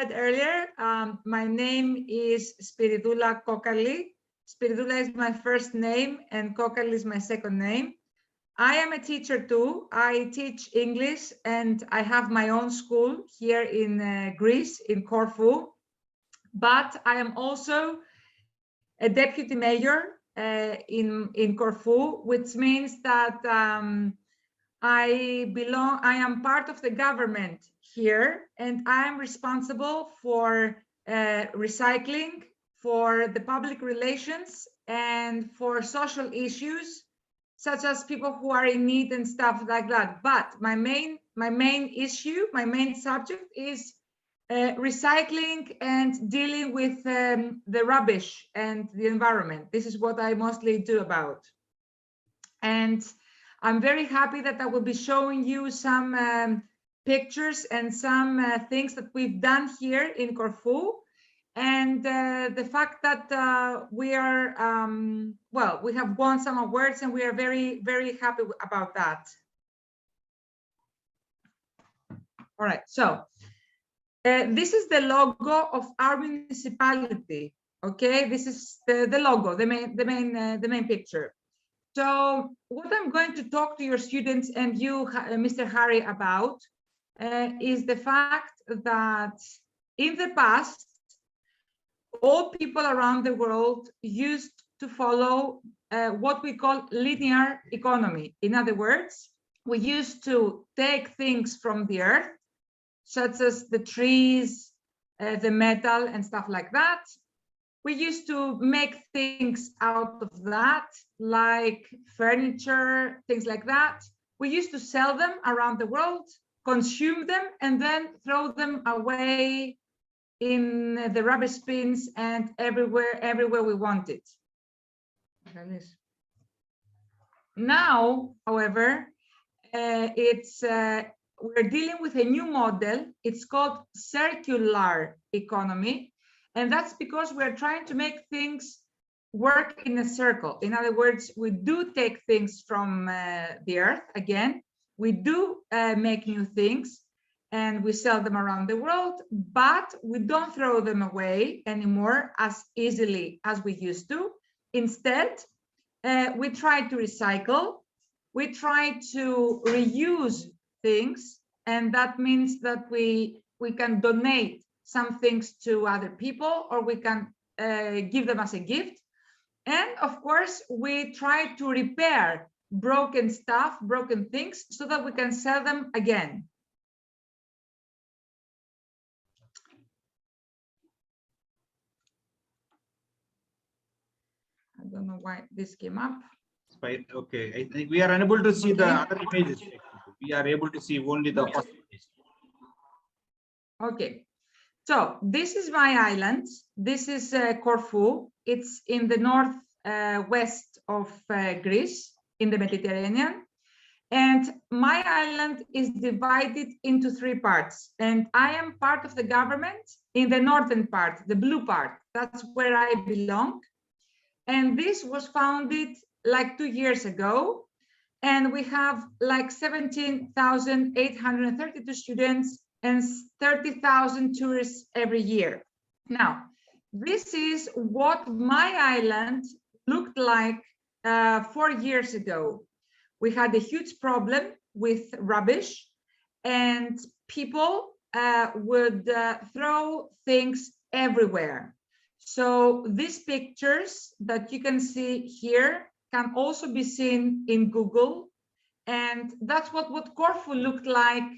said earlier, my name is Spiridoula Kokali. Spiridoula is my first name and Kokali is my second name. I am a teacher too. I teach English and I have my own school here in Greece, in Corfu. But I am also a deputy mayor in Corfu, which means that I am part of the government here, and I am responsible for recycling, for the public relations, and for social issues, such as people who are in need and stuff like that. But my main issue, my main subject is recycling and dealing with the rubbish and the environment. This is what I mostly do about. And I'm very happy that I will be showing you some pictures and some things that we've done here in Corfu. And the fact that we are, well, we have won some awards and we are very, very happy about that. All right, so this is the logo of our municipality. Okay, this is the logo, the main picture. So what I'm going to talk to your students and you, Mr. Harry, about is the fact that in the past, all people around the world used to follow what we call linear economy. In other words, we used to take things from the earth, such as the trees, the metal and stuff like that. We used to make things out of that, like furniture, things like that. We used to sell them around the world, consume them, and then throw them away in the rubbish bins and everywhere we want it. Now, however, we're dealing with a new model. It's called circular economy. And that's because we're trying to make things work in a circle. In other words, we do take things from the earth again. We do make new things and we sell them around the world, but we don't throw them away anymore as easily as we used to. Instead, we try to recycle. We try to reuse things, and that means that we can donate some things to other people, or we can give them as a gift. And of course, we try to repair broken stuff, broken things, so that we can sell them again. I don't know why this came up. Okay, I think we are unable to see the other images. We are able to see only the first image. Okay. So this is my island. This is Corfu. It's in the north west of Greece, in the Mediterranean. And my island is divided into 3 parts. And I am part of the government in the northern part, the blue part. That's where I belong. And this was founded like 2 years ago. And we have like 17,832 students and 30,000 tourists every year. Now, this is what my island looked like 4 years ago. We had a huge problem with rubbish, and people would throw things everywhere. So these pictures that you can see here can also be seen in Google. And that's what Corfu looked like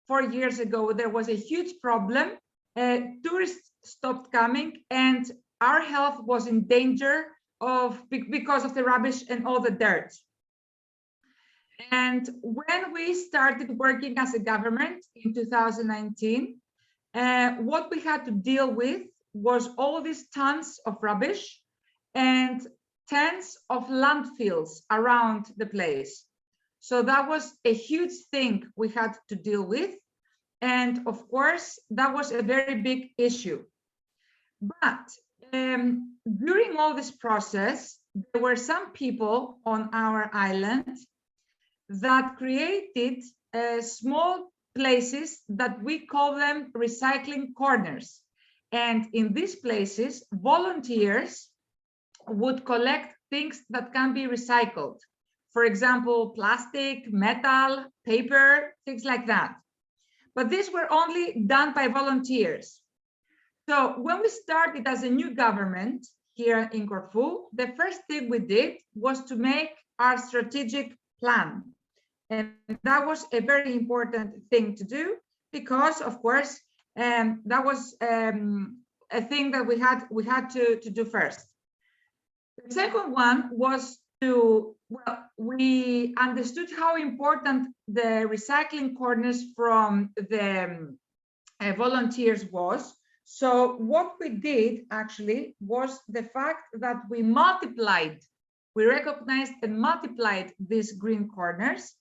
4 years ago. There was a huge problem. Tourists stopped coming and our health was in danger because of the rubbish and all the dirt. And when we started working as a government in 2019, what we had to deal with was all these tons of rubbish and tens of landfills around the place. So that was a huge thing we had to deal with. And of course, that was a very big issue. But during all this process, there were some people on our island that created small places that we call them recycling corners. And in these places, volunteers would collect things that can be recycled. For example, plastic, metal, paper, things like that. But these were only done by volunteers. So when we started as a new government here in Corfu, the first thing we did was to make our strategic plan. And that was a very important thing to do because, of course, that was a thing that we had to do first. The second one was we understood how important the recycling corners from the volunteers was. So what we did actually was the fact that we recognized and multiplied these green corners.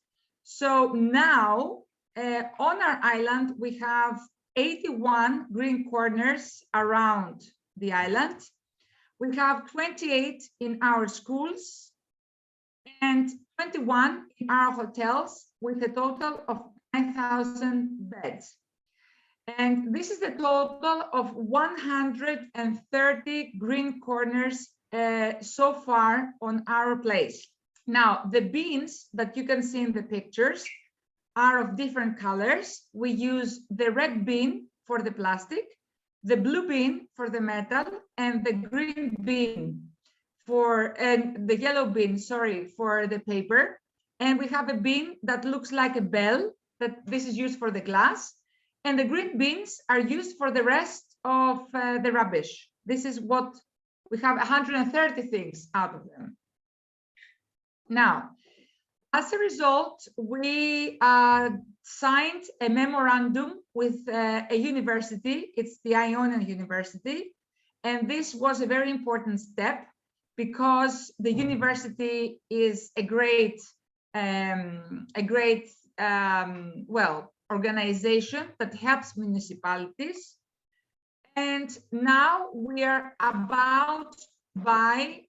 So now on our island, we have 81 green corners around the island. We have 28 in our schools and 21 in our hotels with a total of 9,000 beds. And this is the total of 130 green corners so far on our place. Now, the bins that you can see in the pictures are of different colors. We use the red bin for the plastic, the blue bin for the metal, and the green bin and the yellow bin, sorry, for the paper. And we have a bin that looks like a bell, that this is used for the glass. And the green bins are used for the rest of the rubbish. This is what we have 130 things out of them. Now, as a result, we signed a memorandum with a university. It's the Ionian University. And this was a very important step because the university is a great organization that helps municipalities. And now we are about to buy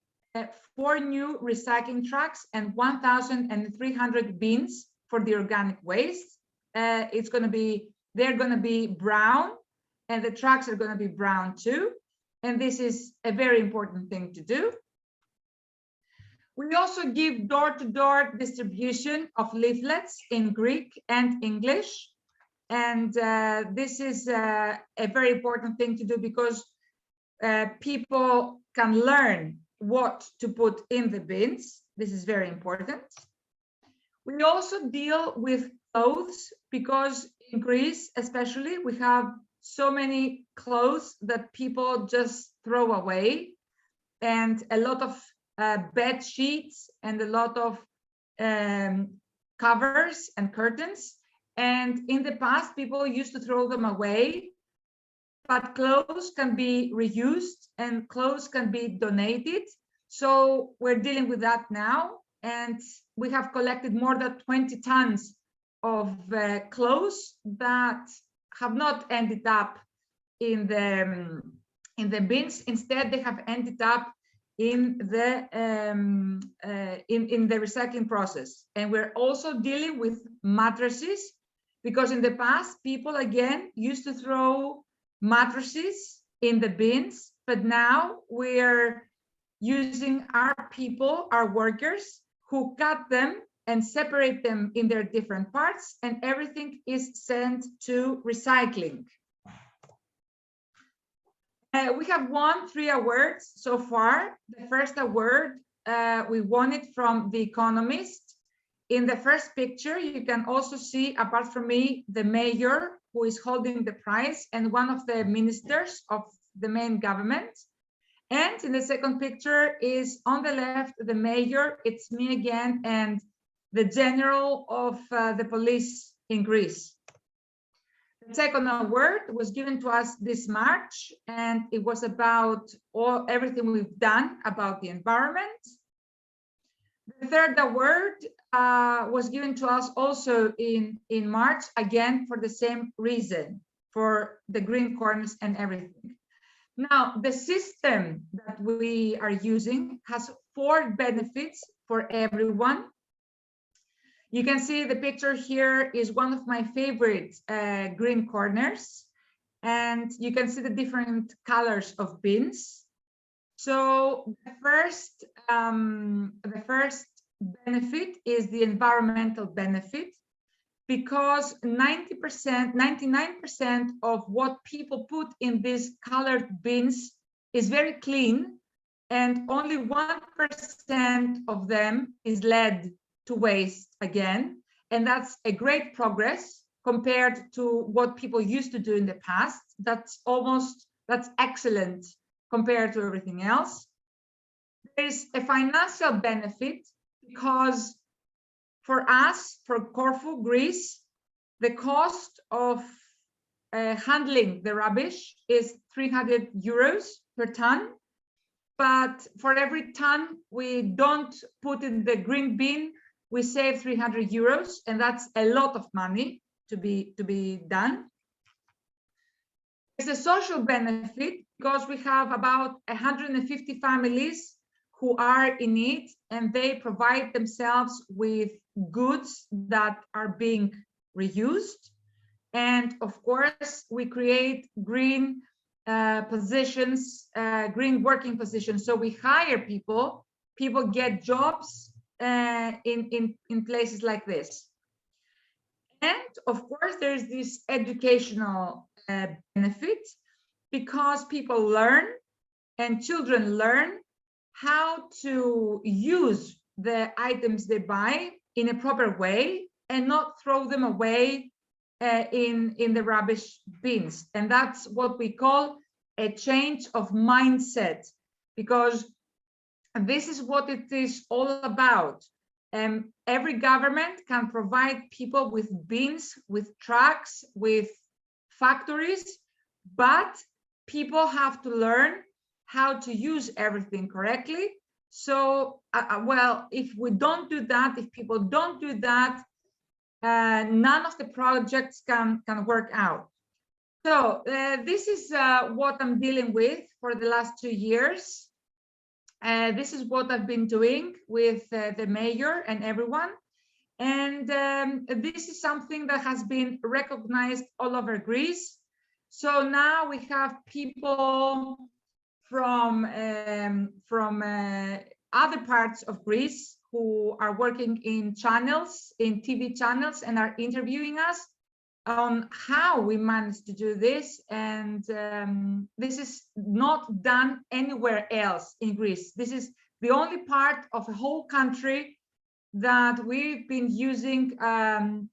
4 new recycling trucks and 1,300 bins for the organic waste. They're going to be brown, and the trucks are going to be brown too. And this is a very important thing to do. We also give door-to-door distribution of leaflets in Greek and English. And this is a very important thing to do because people can learn what to put in the bins. This is very important. We also deal with clothes because in Greece, especially, we have so many clothes that people just throw away, and a lot of bed sheets and a lot of covers and curtains. And in the past, people used to throw them away, but clothes can be reused and clothes can be donated. So we're dealing with that now. And we have collected more than 20 tons of clothes that have not ended up in the bins. Instead, they have ended up in the recycling process. And we're also dealing with mattresses, because in the past, people again used to throw mattresses in the bins, but now we're using our people, our workers, who cut them and separate them in their different parts, and everything is sent to recycling. We have won 3 awards so far. The first award, we won it from The Economist. In the first picture, you can also see, apart from me, the mayor who is holding the prize and one of the ministers of the main government. And in the second picture is on the left, the mayor, it's me again, and the general of the police in Greece. The second award was given to us this March, and it was about everything we've done about the environment. The third award was given to us also in March, again, for the same reason, for the green corners and everything. Now, the system that we are using has 4 benefits for everyone. You can see the picture here is one of my favorite green corners, and you can see the different colors of beans. So the first benefit is the environmental benefit, because 90%, 99% of what people put in these colored bins is very clean, and only 1% of them is led to waste again. And that's a great progress compared to what people used to do in the past. That's excellent compared to everything else. There's a financial benefit, because for us, for Corfu, Greece, the cost of handling the rubbish is 300 euros per ton. But for every ton we don't put in the green bin, we save 300 euros, and that's a lot of money to be done. There's a social benefit, because we have about 150 families who are in need, and they provide themselves with goods that are being reused. And of course, we create green positions, green working positions. So we hire people get jobs in places like this. And of course, there's this educational benefit, because people learn, and children learn how to use the items they buy in a proper way and not throw them away in the rubbish bins. And that's what we call a change of mindset, because this is what it is all about. Every government can provide people with bins, with trucks, with factories, but people have to learn how to use everything correctly. So, well, if we don't do that, if people don't do that, none of the projects can work out. So this is what I'm dealing with for the last 2 years. This is what I've been doing with the mayor and everyone. And this is something that has been recognized all over Greece. So now we have people from other parts of Greece who are working in channels, in TV channels, and are interviewing us on how we managed to do this. And this is not done anywhere else in Greece. This is the only part of the whole country that we've been using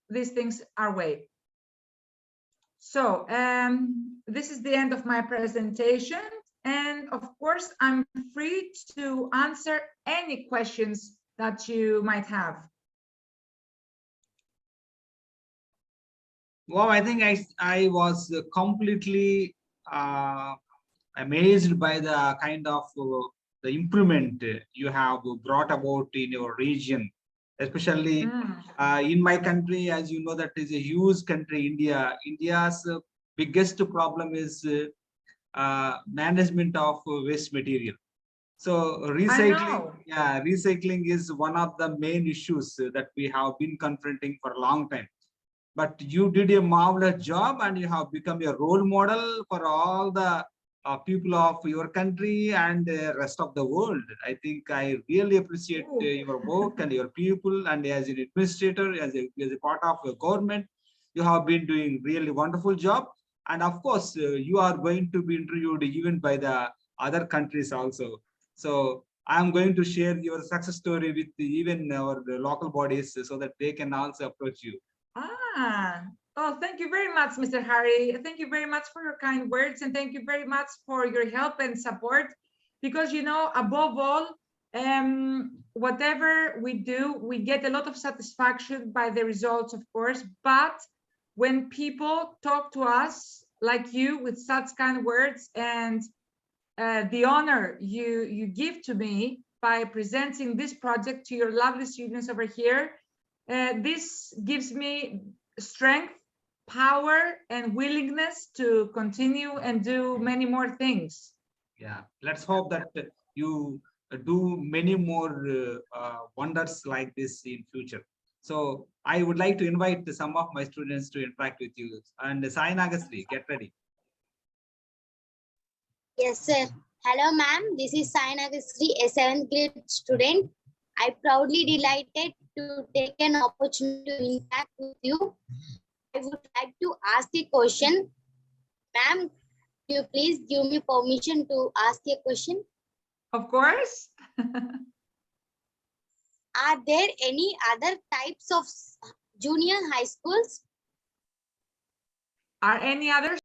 these things our way. So this is the end of my presentation. And of course, I'm free to answer any questions that you might have. Wow, I think I was completely amazed by the kind of the improvement you have brought about in your region, especially in my country. As you know, that is a huge country, India. India's biggest problem is management of waste material. So recycling, recycling is one of the main issues that we have been confronting for a long time. But you did a marvelous job, and you have become a role model for all the people of your country and the rest of the world. I think I really appreciate your work and your people, and as an administrator, as a part of your government, you have been doing really wonderful job. And of course, you are going to be interviewed even by the other countries also. So I'm going to share your success story with even our local bodies so that they can also approach you. Oh, thank you very much, Mr. Harry. Thank you very much for your kind words, and thank you very much for your help and support. Because, you know, above all, whatever we do, we get a lot of satisfaction by the results, of course. But when people talk to us like you with such kind words, and the honor you give to me by presenting this project to your lovely students over here, this gives me strength, power, and willingness to continue and do many more things. Yeah, let's hope that you do many more wonders like this in future. So I would like to invite some of my students to interact with you. And Sai Nagasri, get ready. Yes, sir. Hello, ma'am. This is Sai Nagasri, a 7th grade student. I proudly delighted to take an opportunity to interact with you. I would like to ask a question. Ma'am, could you please give me permission to ask a question? Of course. Are there any other types of junior high schools? Are any others?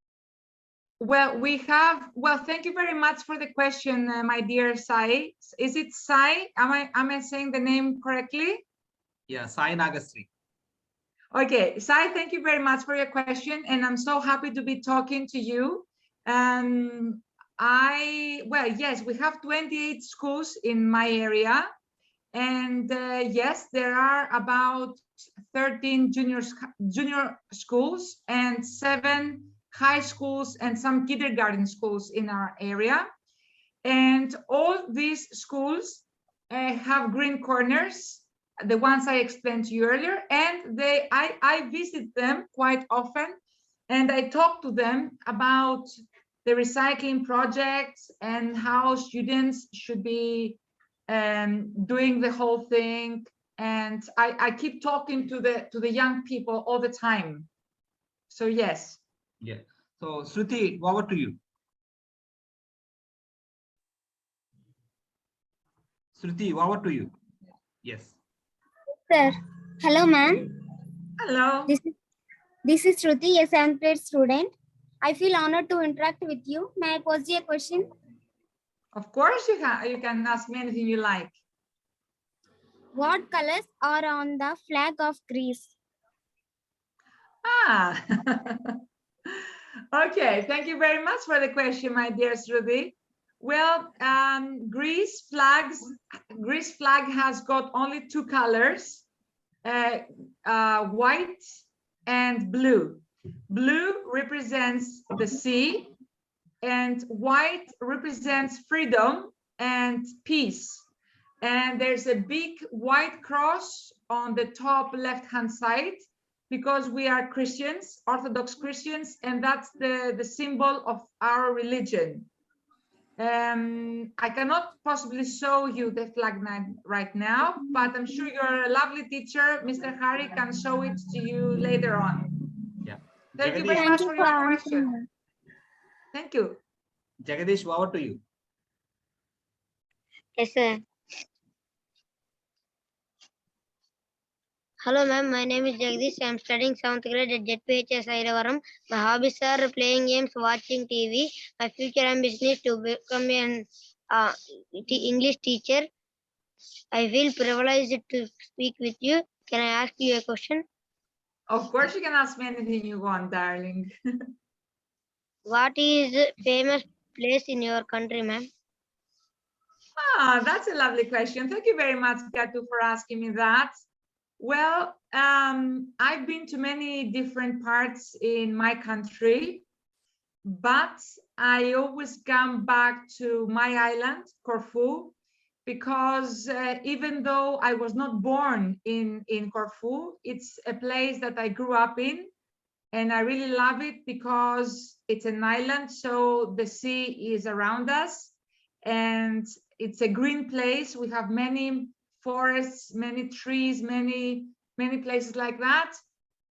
Well, we have, well, thank you very much for the question, my dear Sai. Is it Sai? Am I saying the name correctly? Yeah, Sai Nagasri. Okay, Sai, thank you very much for your question. And I'm so happy to be talking to you. Well, yes, we have 28 schools in my area. And yes, there are about 13 junior schools and 7 high schools and some kindergarten schools in our area. And all these schools have green corners, the ones I explained to you earlier, and I visit them quite often, and I talk to them about the recycling projects and how students should be doing the whole thing. And I keep talking to the young people all the time. So yes. Yeah. So Shruti, over to you. Shruti, over to you. Yes. Sir, hello, ma'am. Hello. This is Shruti, a 7th grade student. I feel honored to interact with you. May I pose you a question? Of course, you can ask me anything you like. What colors are on the flag of Greece? Ah. Okay, thank you very much for the question, my dear Shruti. Well, Greece flag has got only 2 colors, white and blue. Blue represents the sea, and white represents freedom and peace. And there's a big white cross on the top left-hand side, because we are Christians, Orthodox Christians, and that's the symbol of our religion. I cannot possibly show you the flag right now, but I'm sure your lovely teacher, Mr. Hari, can show it to you later on. Yeah. Thank you Jagadish, very much for your question. Thank you. Jagadish, over to you. Yes, sir. Hello, ma'am. My name is Jagdish. I am studying 7th grade at ZPHS Airavaram. My hobbies are playing games, watching TV. My future ambition is to become an English teacher. I feel privileged to speak with you. Can I ask you a question? Of course, you can ask me anything you want, darling. What is the famous place in your country, ma'am? Ah, that's a lovely question. Thank you very much, Gatu, for asking me that. Well, I've been to many different parts in my country, but I always come back to my island, Corfu, because even though I was not born in Corfu, it's a place that I grew up in, and I really love it because it's an island, so the sea is around us, and it's a green place. We have many forests, many trees, many places like that.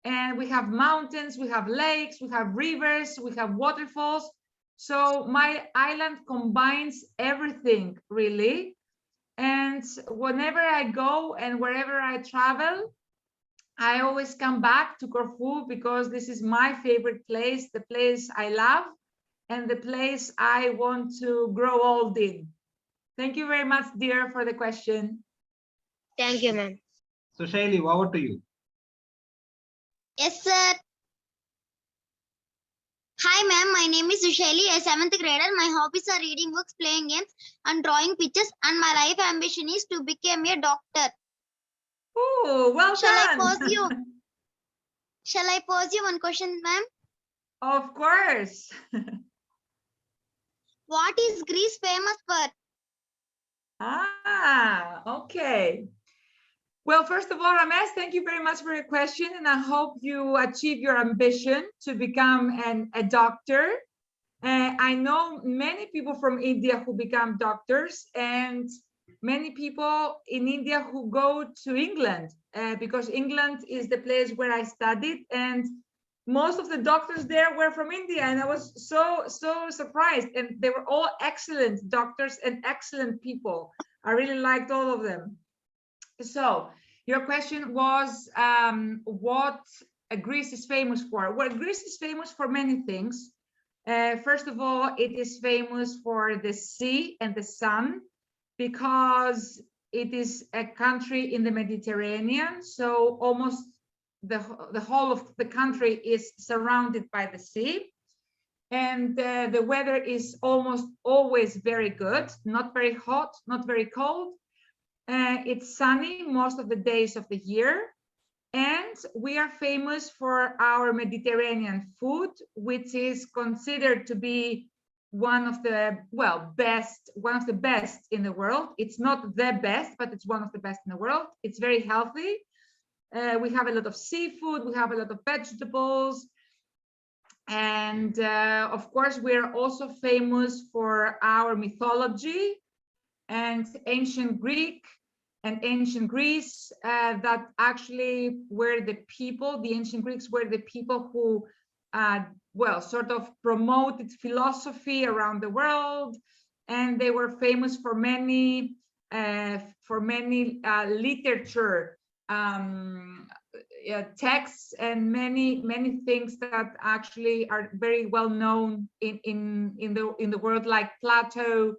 And we have mountains, we have lakes, we have rivers, we have waterfalls. So my island combines everything, really. And whenever I go and wherever I travel, I always come back to Corfu because this is my favorite place, the place I love, and the place I want to grow old in. Thank you very much, dear, for the question. Thank you, ma'am. So Shaili, over to you. Yes, sir. Hi, ma'am. My name is Sushali, a 7th grader. My hobbies are reading books, playing games, and drawing pictures. And my life ambition is to become a doctor. Oh, well Shall I done. pose you? Shall I pose you one question, ma'am? Of course. What is Greece famous for? Ah, okay. Well, first of all, Ramesh, thank you very much for your question, and I hope you achieve your ambition to become a doctor. I know many people from India who become doctors, and many people in India who go to England, because England is the place where I studied, and most of the doctors there were from India, and I was so surprised, and they were all excellent doctors and excellent people. I really liked all of them. So your question was what Greece is famous for. Well, Greece is famous for many things. First of all, it is famous for the sea and the sun, because it is a country in the Mediterranean. So almost the whole of the country is surrounded by the sea. And the weather is almost always very good, not very hot, not very cold. It's sunny most of the days of the year. And we are famous for our Mediterranean food, which is considered to be one of the best in the world. It's not the best, but it's one of the best in the world. It's very healthy. We have a lot of seafood, we have a lot of vegetables. And of course, we're also famous for our mythology and ancient Greek and ancient Greece, that actually were the people, the ancient Greeks were the people who, sort of promoted philosophy around the world. And they were famous for many literature, texts, and many things that actually are very well known in the world, like Plato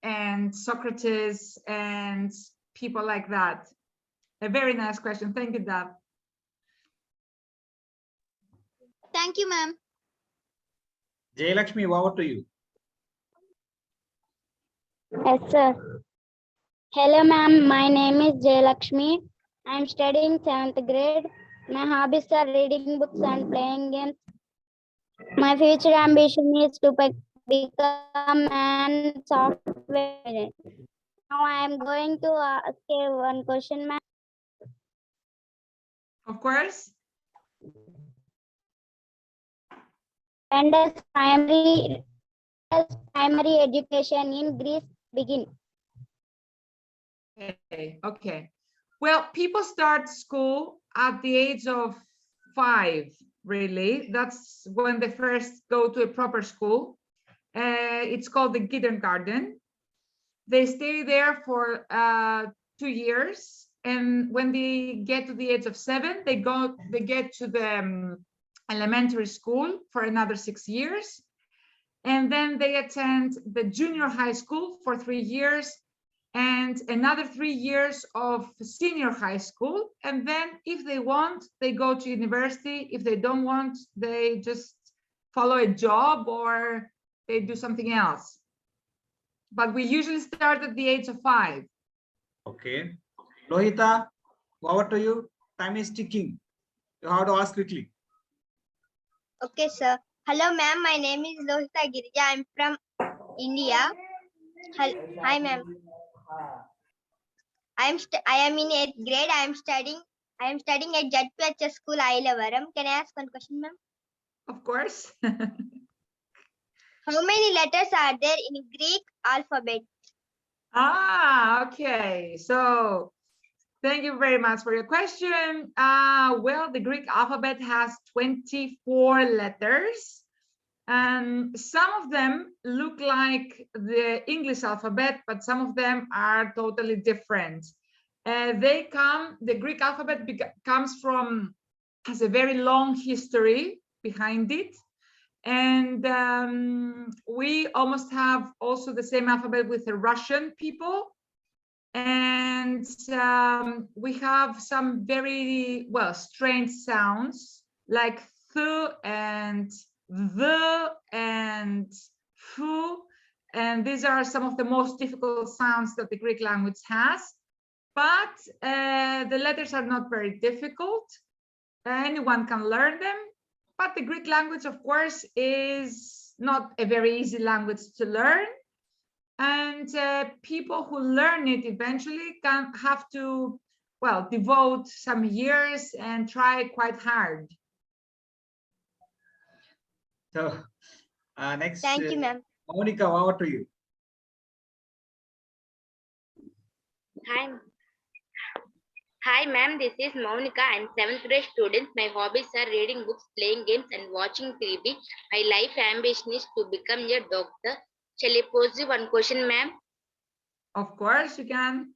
and Socrates and people like that. A very nice question. Thank you, Dad. Thank you, ma'am. Jayalakshmi, over to you. Yes, sir. Hello, ma'am. My name is Jayalakshmi. I am studying 7th grade. My hobbies are reading books and playing games. My future ambition is to become an software engineer. Now I am going to ask one question, ma'am. Of course. When does primary education in Greece begin? Okay. Well, people start school at the age of 5, really. That's when they first go to a proper school. It's called the kindergarten. They stay there for 2 years, and when they get to the age of 7, they get to the elementary school for another 6 years, and then they attend the junior high school for 3 years, and another 3 years of senior high school. And then if they want, they go to university. If they don't want, they just follow a job or they do something else. But we usually start at the age of 5. Okay. Lohita, over to you. Time is ticking. You have to ask quickly. Okay, sir. Hello, ma'am. My name is Lohita Girija. I'm from India. Hi, ma'am. I am in 8th grade. I am studying at JPH School, Ailavaram. Can I ask one question, ma'am? Of course. How many letters are there in Greek alphabet? Okay. So thank you very much for your question. Well, the Greek alphabet has 24 letters. And some of them look like the English alphabet, but some of them are totally different. The Greek alphabet has a very long history behind it. And we almost have also the same alphabet with the Russian people. And we have some very, strange sounds like th and the and fu. And these are some of the most difficult sounds that the Greek language has. But the letters are not very difficult. Anyone can learn them. But the Greek language, of course, is not a very easy language to learn. And people who learn it eventually have to well, devote some years and try quite hard. So next, Thank you, ma'am. Monica, over to you. Hi. Hi, ma'am. This is Monica. I'm 7th grade student. My hobbies are reading books, playing games, and watching TV. My life ambition is to become a doctor. Shall I pose you one question, ma'am? Of course, you can.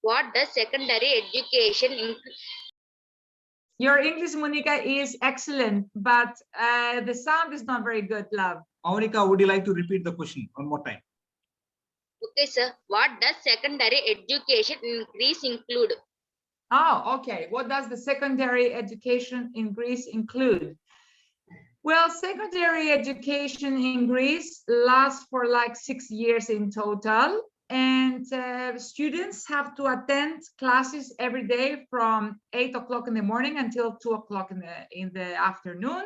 What does secondary education include? Your English, Monica, is excellent, but the sound is not very good, love. Monica, would you like to repeat the question one more time? Okay, sir. What does secondary education in Greece include? Oh, okay. What does the secondary education in Greece include? Well, secondary education in Greece lasts for like 6 years in total. And students have to attend classes every day from 8 o'clock in the morning until 2 o'clock in the afternoon.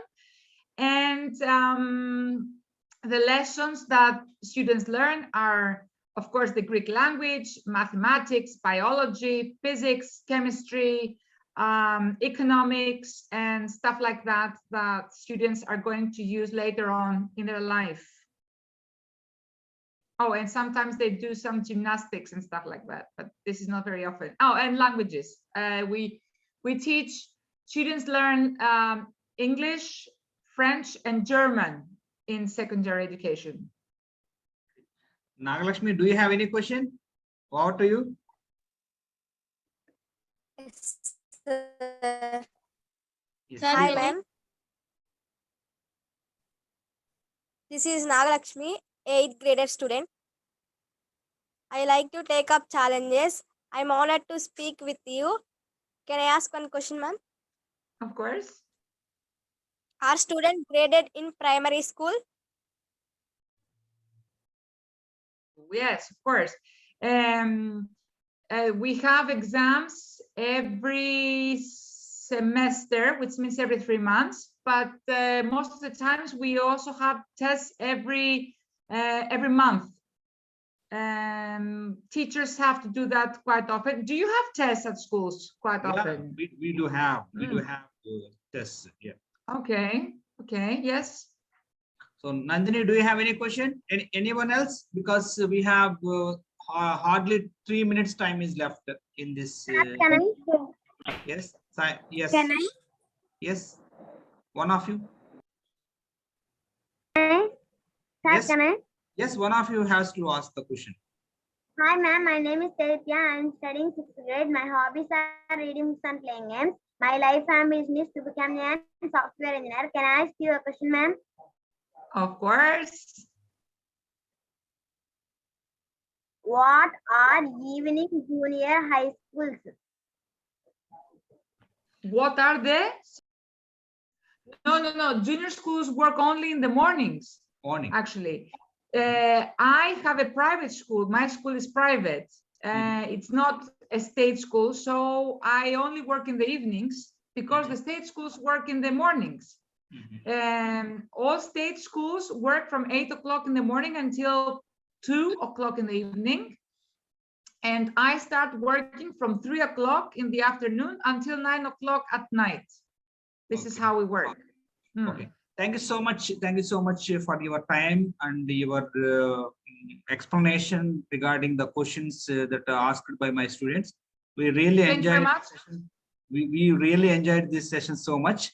And the lessons that students learn are, of course, the Greek language, mathematics, biology, physics, chemistry, economics, and stuff like that, that students are going to use later on in their life. Oh, and sometimes they do some gymnastics and stuff like that, but this is not very often. Oh, and languages. We teach, students learn English, French, and German in secondary education. Nagalakshmi, do you have any question? Over to you. Yes, Yes. hi, ma'am. This is Nagalakshmi, 8th grader student. I like to take up challenges. I'm honored to speak with you. Can I ask one question, ma'am? Of course. Are students graded in primary school? Yes, of course. We have exams every semester, which means every 3 months, but most of the times we also have tests every month. Teachers have to do that quite often. Do you have tests at schools quite often? We do have tests. Yeah. Okay. Yes. So Nandini, do you have any question? Anyone else? Because we have hardly 3 minutes time is left in this. Can I? Yes. Yes. Can I? Yes. One of you. Sir, Yes. can I? Yes. One of you has to ask the question. Hi, ma'am. My name is Chaitya. I'm studying 6th grade. My hobbies are reading books and playing games. My life ambition is to become a software engineer. Can I ask you a question, ma'am? Of course. What are evening junior high schools? What are they? No. Junior schools work only in the mornings. Morning. Actually, I have a private school. My school is private. It's not a state school, so I only work in the evenings because the state schools work in the mornings. All state schools work from 8 o'clock in the morning until 2 o'clock in the evening. And I start working from 3 o'clock in the afternoon until 9 o'clock at night. This is how we work. Okay. Thank you so much. Thank you so much for your time and your explanation regarding the questions that are asked by my students. We really enjoyed. We really enjoyed this session so much.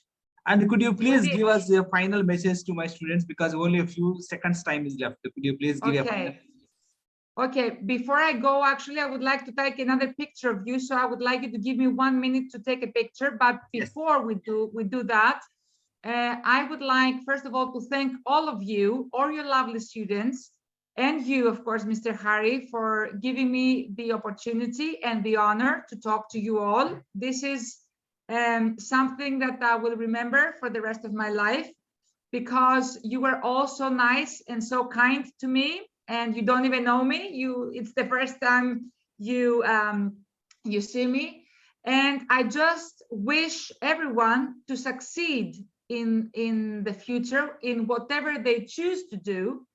And could you please give us a final message to my students, because only a few seconds time is left. Could you please give a final? Okay, before I go, actually, I would like to take another picture of you. So I would like you to give me 1 minute to take a picture. But before we do that, I would like, first of all, to thank all of you, all your lovely students, and you, of course, Mr. Harry, for giving me the opportunity and the honor to talk to you all. This is something that I will remember for the rest of my life, because you were all so nice and so kind to me, and you don't even know me. It's the first time you see me, and I just wish everyone to succeed in the future in whatever they choose to do.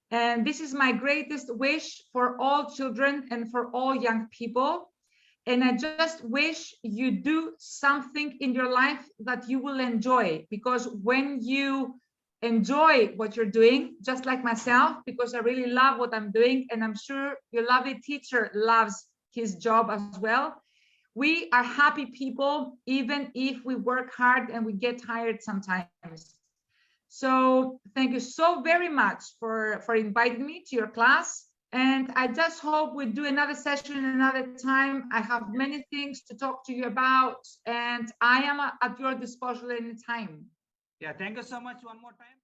And this is my greatest wish for all children and for all young people. And I just wish you do something in your life that you will enjoy, because when you enjoy what you're doing, just like myself, because I really love what I'm doing, and I'm sure your lovely teacher loves his job as well. We are happy people, even if we work hard and we get tired sometimes. So thank you so very much for inviting me to your class. And I just hope we do another session another time. I have many things to talk to you about, and I am at your disposal anytime. Yeah, thank you so much one more time.